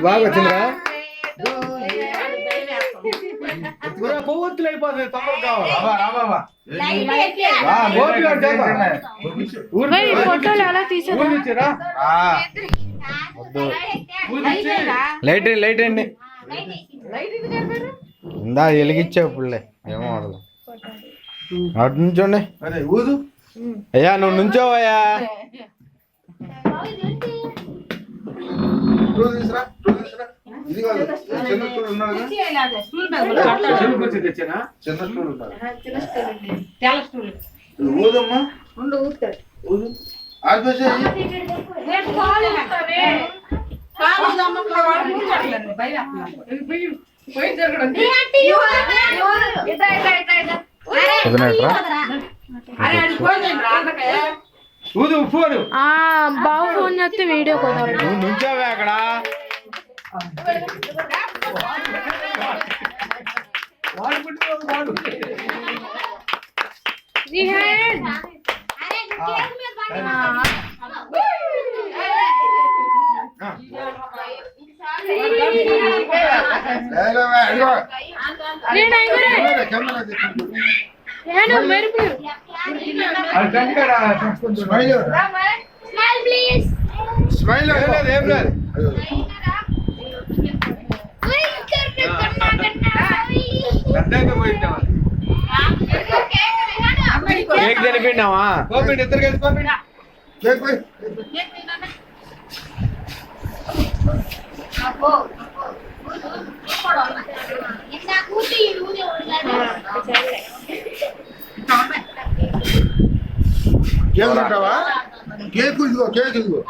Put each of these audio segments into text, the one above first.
బాగా వచ్చిందిరా కొవ్వొత్తులు అయిపోతుంది తొందరగా లైట్ లైట్ అండి ఇందా వెలిగించావు పుల్లే ఏమో అడదు అటు నుంచోండి ఊదు అయ్యా నువ్వు నుంచోవయ్యా ఊదమ్మా బాబు ఫోన్ చేస్తే వీడియో కుదరదు నుంచోవే అక్కడ స్మైల్ ఏం లేదు కేక్ తినిపిండావా కోపిండి ఇద్దరు కలిసి కోపిండి కేక్ తింటావా కేక్ ఇదిగో కేక్ ఇదిగో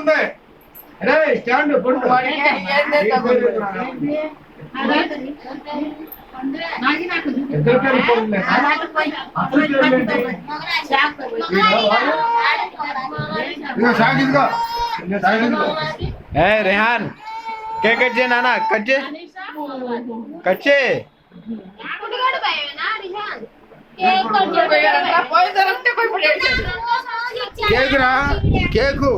ఉంది స్టాండ్ रेहान केक कट जे नाना कट जे कच्चे కేక్ రా కేకు